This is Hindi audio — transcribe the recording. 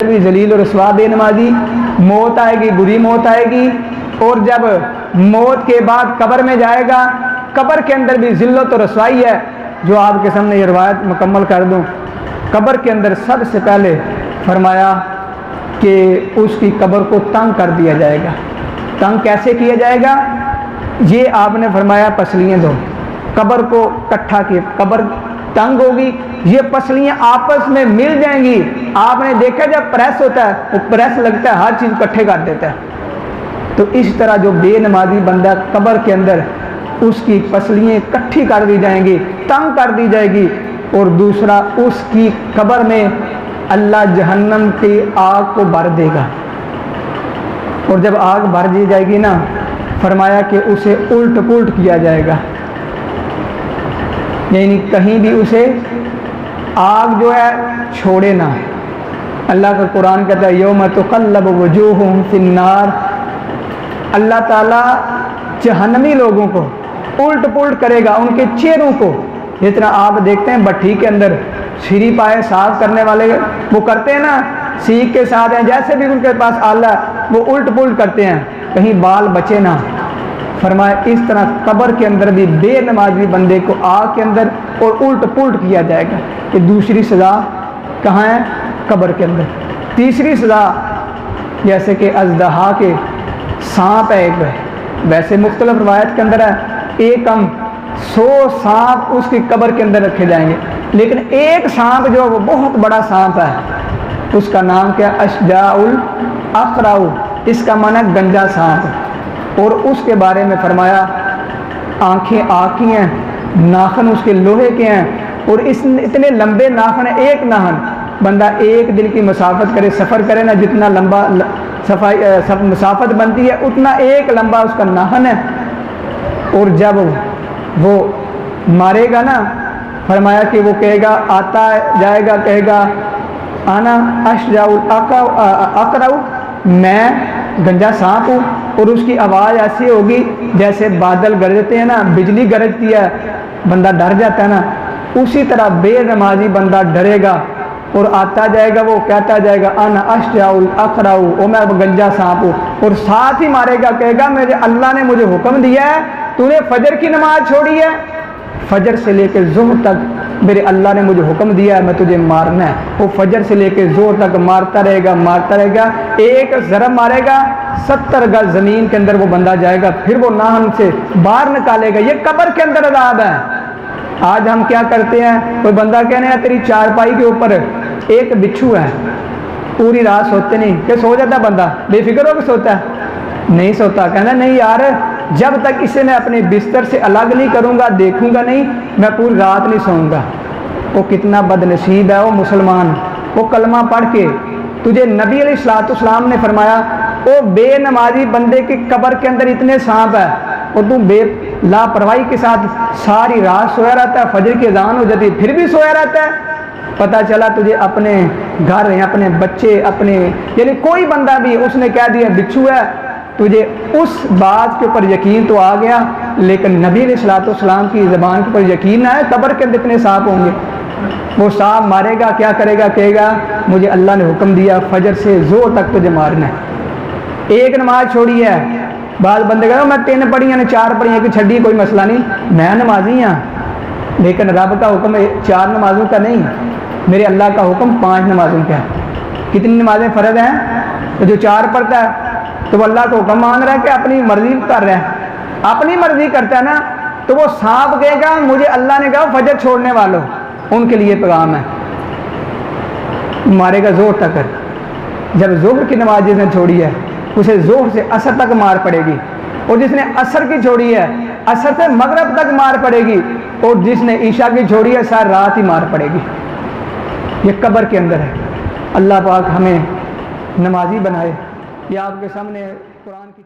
भी जलील और रसवा बेनमाजी, मौत आएगी, बुरी मौत आएगी। और जब मौत के बाद कब्र में जाएगा, कब्र के अंदर भी जिल्लत और रसवाई है। जो आपके सामने ये रवायत मुकम्मल कर दूं, कब्र के अंदर सबसे पहले फरमाया कि उसकी कब्र को तंग कर दिया जाएगा। तंग कैसे किया जाएगा? ये आपने फरमाया पसलियाँ दो, कब्र को इकट्ठा किए, कब्र तंग होगी, ये पसलियाँ आपस में मिल जाएंगी। आपने देखा जब प्रेस होता है, वो प्रेस लगता है, हर चीज़ इकट्ठे कर देता है। तो इस तरह जो बेनमाजी बंदा कब्र के अंदर, उसकी पसलियाँ इकट्ठी कर दी जाएंगी, तंग कर दी जाएगी। और दूसरा, उसकी कब्र में अल्लाह जहन्नम की आग को भर देगा। और जब आग भर दी जाएगी ना, फरमाया कि उसे उल्ट पुल्ट किया जाएगा, यानी कहीं भी उसे आग जो है छोड़े ना। अल्लाह का कुरान कहता है यौम तुक़ल्लबु वजूहुहुम फिन्नार, अल्लाह ताला जहन्नमी लोगों को उल्ट पुल्ट करेगा, उनके चेहरों को। जितना आप देखते हैं भट्ठी के अंदर सीरी पाए साफ करने वाले वो करते हैं ना, सीख के साथ हैं, जैसे भी उनके पास आला वो उल्ट पुल्ट करते हैं, कहीं बाल बचे ना। फरमाया इस तरह कब्र के अंदर भी बेनमाजी बंदे को आग के अंदर और उल्ट पुल्ट किया जाएगा। कि दूसरी सज़ा कहाँ है? कब्र के अंदर। तीसरी सज़ा, जैसे कि अज़दहा के सांप है एक, वैसे मुख्तलिफ रवायत के अंदर है, एक हम 100 सांप उसकी कब्र के अंदर रखे जाएंगे, लेकिन एक सांप जो वो बहुत बड़ा सांप है, उसका नाम क्या? अशजाउल अक़राउ, इसका माना गंजा सांप। और उसके बारे में फरमाया आँखें आग की हैं, नाखन उसके लोहे के हैं, और इस इतने लंबे नाखन है। एक नाखन बंदा एक दिन की मुसाफत करे, सफ़र करे ना, जितना लंबा सब मुसाफत बनती है उतना एक लंबा उसका नाखन है। और जब वो मारेगा ना, फरमाया कि वो कहेगा, आता जाएगा, कहेगा आना अशजाउल अक़राउ, मैं गंजा सांप हूँ। और उसकी आवाज़ ऐसी होगी जैसे बादल गरजते हैं ना, बिजली गरजती है, बंदा डर जाता है ना, उसी तरह बेनमाजी बंदा डरेगा। और आता जाएगा, वो कहता जाएगा आना अशजाउल अक़राउ, ओ मैं गंजा सांप हूँ। और साथ ही मारेगा, कहेगा मेरे अल्लाह ने मुझे हुक्म दिया है, तूने फजर की नमाज छोड़ी है, फजर से लेकर ज़ोहर तक मेरे अल्लाह ने मुझे हुक्म दिया है, मैं तुझे मारना है। वो फजर से लेकर ज़ोहर तक मारता रहेगा, मारता रहेगा। एक ज़रब मारेगा, 70 गज ज़मीन के अंदर वो बंदा जाएगा, फिर वो नाहन से बाहर निकालेगा। ये कब्र के अंदर अज़ाब है। आज हम क्या करते हैं, कोई बंदा कहने हैं तेरी चारपाई के ऊपर एक बिच्छू है, पूरी रात सोते नहीं, कि सो जाता बंदा बेफिक्र होकर सोता है? नहीं सोता। कहना नहीं यार, जब तक इसे मैं अपने बिस्तर से अलग नहीं करूँगा, देखूँगा नहीं, मैं पूरी रात नहीं सोऊंगा। वो कितना बदनसीब है वो मुसलमान, वो कलमा पढ़ के तुझे नबी अलैहिस्सलाम ने फरमाया वो बेनमाजी बंदे की कब्र के अंदर इतने सांप है, और तू लापरवाही के साथ सारी रात सोया रहता है, फजर की अज़ान हो जाती फिर भी सोया रहता है। पता चला तुझे अपने घर या अपने बच्चे, अपने यानी कोई बंदा भी उसने कह दिया बिच्छू है, तुझे उस बात के ऊपर यकीन तो आ गया, लेकिन नबी अलैहिस्सलाम की ज़बान के ऊपर यकीन ना है, कब्र के अंदर इतने सांप होंगे। वो सांप मारेगा, क्या करेगा? कहेगा मुझे अल्लाह ने हुक्म दिया फजर से ज़ोर तक तुझे मारना है। एक नमाज छोड़ी है, बाद बंदे कहते मैं 3 पढ़ी ने 4 पढ़ी है कि छड़ी, कोई मसला नहीं, मैं नमाजी हाँ, लेकिन रब का हुक्म 4 नमाजों का नहीं, मेरे अल्लाह का हुक्म 5 नमाजों का है। कितनी नमाजें फ़र्ज हैं? तो जो 4 पढ़ता है तो वो अल्लाह को हुक्म मान रहा है कि अपनी मर्जी कर रहा है, अपनी मर्जी करता है ना। तो वो सांप कहेगा मुझे अल्लाह ने कहा फजर छोड़ने वालों, उनके लिए पैगाम है, मारेगा ज़ोहर तक। जब ज़ोहर की नमाज जिसने छोड़ी है, उसे ज़ोहर से असर तक मार पड़ेगी, और जिसने असर की छोड़ी है, असर से मगरब तक मार पड़ेगी, और जिसने ईशा की छोड़ी है, सारी रात ही मार पड़ेगी। ये कब्र के अंदर है। अल्लाह पाक हमें नमाजी बनाए। ये आपके सामने कुरान की